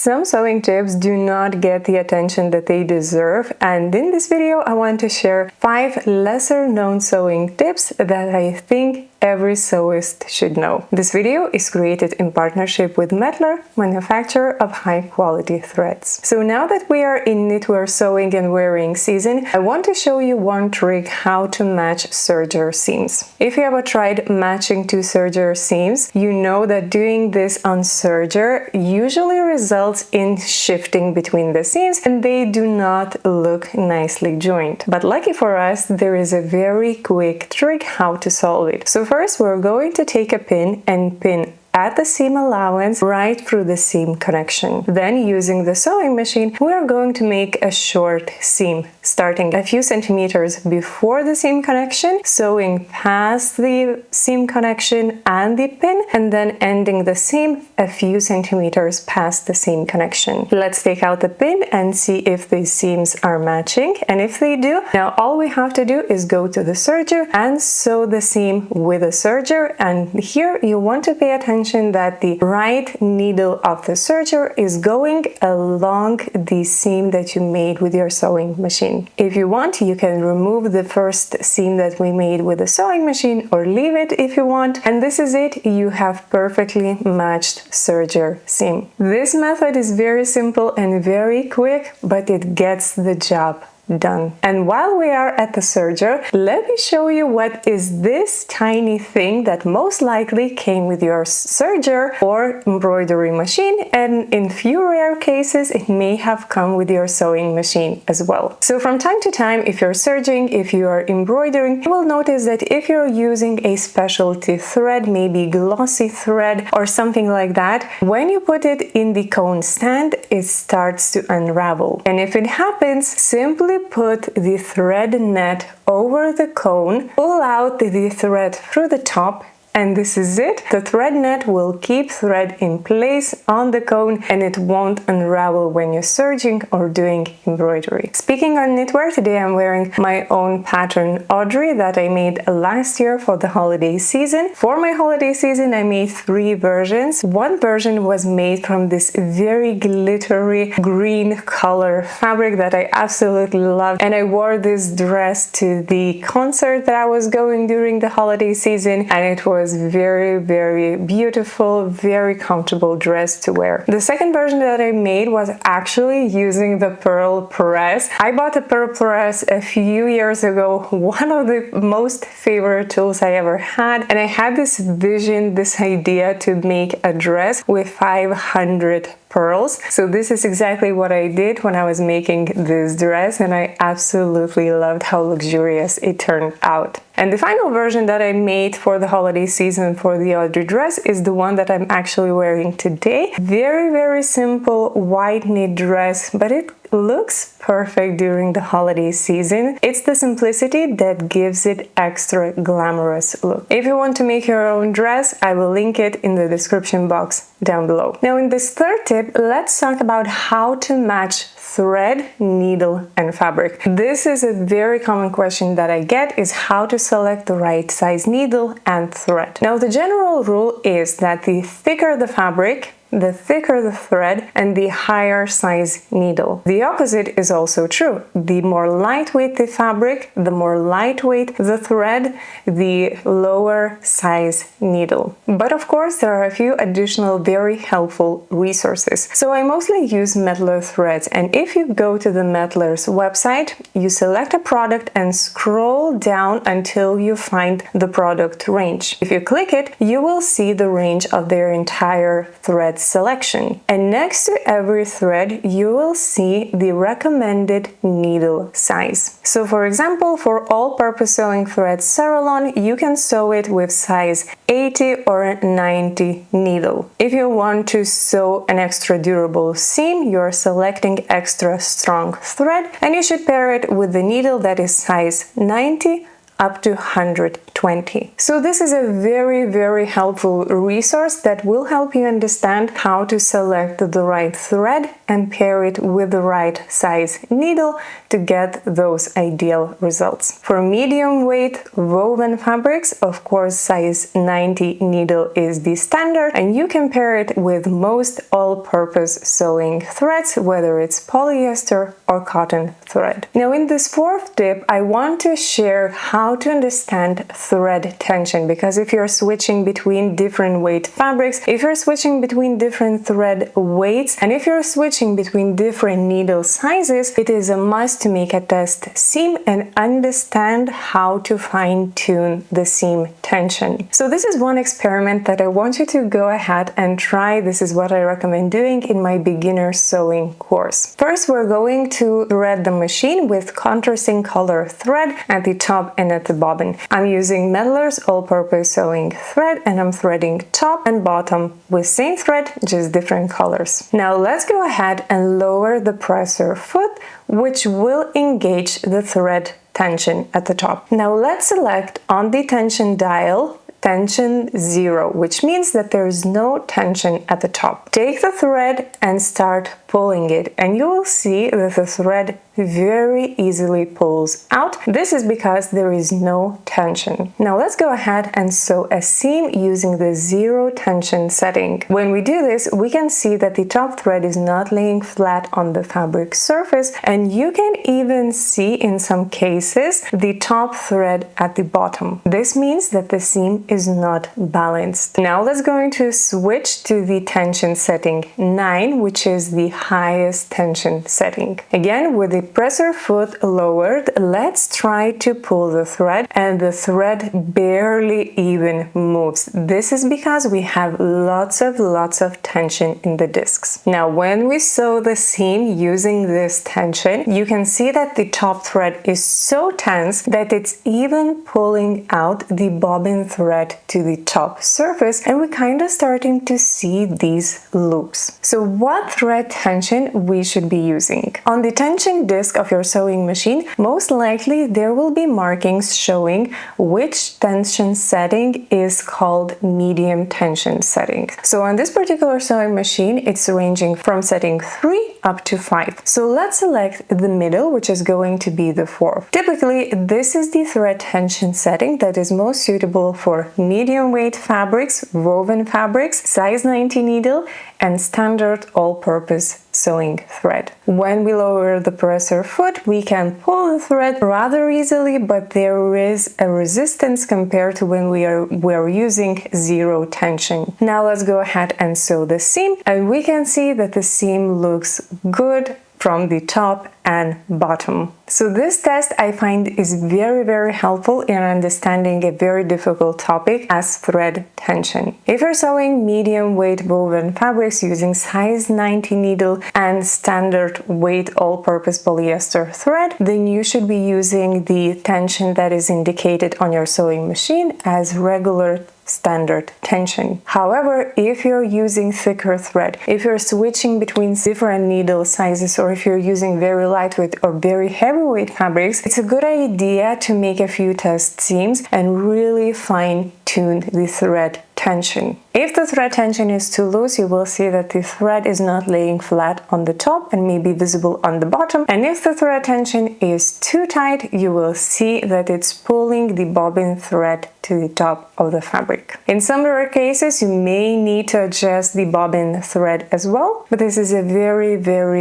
Some sewing tips do not get the attention that they deserve, and in this video I want to share 5 lesser known sewing tips that I think every sewist should know. This video is created in partnership with Mettler, manufacturer of high-quality threads. So now that we are in knitwear sewing and wearing season, I want to show you one trick how to match serger seams. If you ever tried matching 2 serger seams, you know that doing this on serger usually results in shifting between the seams and they do not look nicely joined. But lucky for us, there is a very quick trick how to solve it. So first, we're going to take a pin and pin at the seam allowance right through the seam connection. Then, using the sewing machine, we are going to make a short seam, starting a few centimeters before the seam connection, sewing past the seam connection and the pin, and then ending the seam a few centimeters past the seam connection. Let's take out the pin and see if these seams are matching, and if they do, now all we have to do is go to the serger and sew the seam with a serger. And here you want to pay attention that the right needle of the serger is going along the seam that you made with your sewing machine. If you want, you can remove the first seam that we made with the sewing machine or leave it if you want, and this is it. You have perfectly matched serger seam. This method is very simple and very quick, but it gets the job done. And while we are at the serger, let me show you what is this tiny thing that most likely came with your serger or embroidery machine, and in few rare cases it may have come with your sewing machine as well. So from time to time, if you're serging, if you are embroidering, you will notice that if you're using a specialty thread, maybe glossy thread or something like that, when you put it in the cone stand, it starts to unravel. And if it happens, simply put the thread net over the cone, pull out the thread through the top, and this is it. The thread net will keep thread in place on the cone and it won't unravel when you're serging or doing embroidery. Speaking on knitwear, today I'm wearing my own pattern Audrey that I made last year for the holiday season. For my holiday season, I made 3 versions. One version was made from this very glittery green color fabric that I absolutely loved, and I wore this dress to the concert that I was going during the holiday season, and it was very, very beautiful, very comfortable dress to wear. The second version that I made was actually using the pearl press. I bought a pearl press a few years ago, one of the most favorite tools I ever had, and I had this vision, this idea to make a dress with 500 pearls. So this is exactly what I did when I was making this dress, and I absolutely loved how luxurious it turned out. And the final version that I made for the holiday season for the Audrey dress is the one that I'm actually wearing today. Very, very simple white knit dress, but it looks perfect during the holiday season. It's the simplicity that gives it extra glamorous look. If you want to make your own dress, I will link it in the description box down below. Now in this third tip, let's talk about how to match thread, needle, and fabric. This is a very common question that I get, is how to select the right size needle and thread. Now the general rule is that the thicker the fabric, the thicker the thread, and the higher size needle. The opposite is also true. The more lightweight the fabric, the more lightweight the thread, the lower size needle. But of course, there are a few additional very helpful resources. So I mostly use Mettler threads, and if you go to the Mettler's website, you select a product and scroll down until you find the product range. If you click it, you will see the range of their entire thread selection, and next to every thread you will see the recommended needle size. So for example, for all-purpose sewing thread Ceralon, you can sew it with size 80 or 90 needle. If you want to sew an extra durable seam, you're selecting extra strong thread, and you should pair it with the needle that is size 90 up to 120. So this is a very helpful resource that will help you understand how to select the right thread and pair it with the right size needle to get those ideal results. For medium weight woven fabrics, of course, size 90 needle is the standard, and you can pair it with most all-purpose sewing threads, whether it's polyester or cotton thread. Now in this fourth tip, I want to share how to understand thread tension, because if you're switching between different weight fabrics, if you're switching between different thread weights, and if you're switching between different needle sizes, it is a must to make a test seam and understand how to fine-tune the seam tension. So this is one experiment that I want you to go ahead and try. This is what I recommend doing in my beginner sewing course. First, we're going to thread the machine with contrasting color thread at the top and at the bobbin. I'm using Mettler's all-purpose sewing thread, and I'm threading top and bottom with same thread, just different colors. Now let's go ahead and lower the presser foot, which will engage the thread tension at the top. Now let's select on the tension dial tension 0, which means that there is no tension at the top. Take the thread and start pulling it, and you will see that the thread very easily pulls out. This is because there is no tension. Now let's go ahead and sew a seam using the 0 tension setting. When we do this, we can see that the top thread is not laying flat on the fabric surface, and you can even see in some cases the top thread at the bottom. This means that the seam is not balanced. Now let's going to switch to the tension setting 9, which is the highest tension setting. Again, with the presser foot lowered, let's try to pull the thread, and the thread barely even moves. This is because we have lots of tension in the discs. Now when we sew the seam using this tension, you can see that the top thread is so tense that it's even pulling out the bobbin thread to the top surface, and we're kind of starting to see these loops. So what thread tension we should be using? On the tension disc of your sewing machine, most likely there will be markings showing which tension setting is called medium tension setting. So on this particular sewing machine, it's ranging from setting 3 up to 5. So let's select the middle, which is going to be the 4th. Typically, this is the thread tension setting that is most suitable for medium weight fabrics, woven fabrics, size 90 needle, and standard all-purpose sewing thread. When we lower the presser foot, we can pull the thread rather easily, but there is a resistance compared to when we're using 0 tension. Now let's go ahead and sew the seam, and we can see that the seam looks good from the top and bottom. So this test I find is very helpful in understanding a very difficult topic as thread tension. If you're sewing medium weight woven fabrics using size 90 needle and standard weight all-purpose polyester thread, then you should be using the tension that is indicated on your sewing machine as regular standard tension. However, if you're using thicker thread, if you're switching between different needle sizes, or if you're using very lightweight or very heavyweight fabrics, it's a good idea to make a few test seams and really fine-tune the thread tension. If the thread tension is too loose, you will see that the thread is not laying flat on the top and may be visible on the bottom. And if the thread tension is too tight, you will see that it's pulling the bobbin thread to the top of the fabric. In some rare cases, you may need to adjust the bobbin thread as well, but this is a very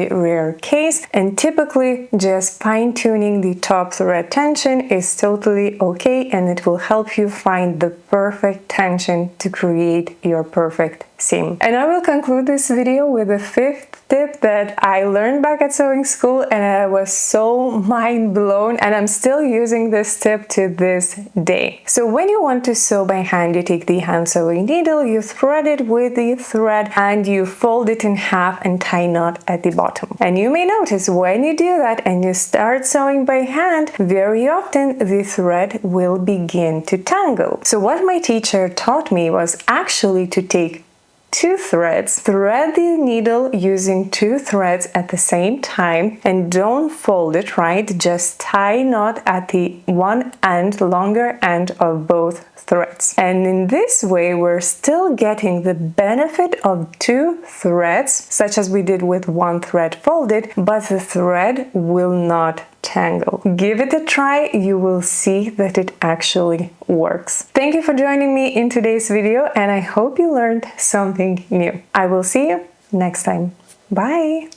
rare case, and typically just fine-tuning the top thread tension is totally okay, and it will help you find the perfect tension to create your perfect seam. And I will conclude this video with the 5th tip that I learned back at sewing school, and I was so mind blown, and I'm still using this tip to this day. So when you want to sew by hand, you take the hand sewing needle, you thread it with the thread, and you fold it in half and tie knot at the bottom. And you may notice when you do that and you start sewing by hand, very often the thread will begin to tangle. So what my teacher taught me was actually to take 2 threads, thread the needle using 2 threads at the same time and don't fold it, right? Just tie a knot at the one end, longer end of both threads. And in this way, we're still getting the benefit of 2 threads, such as we did with 1 thread folded, but the thread will not tangle. Give it a try, you will see that it actually works. Thank you for joining me in today's video, and I hope you learned something new. I will see you next time. Bye!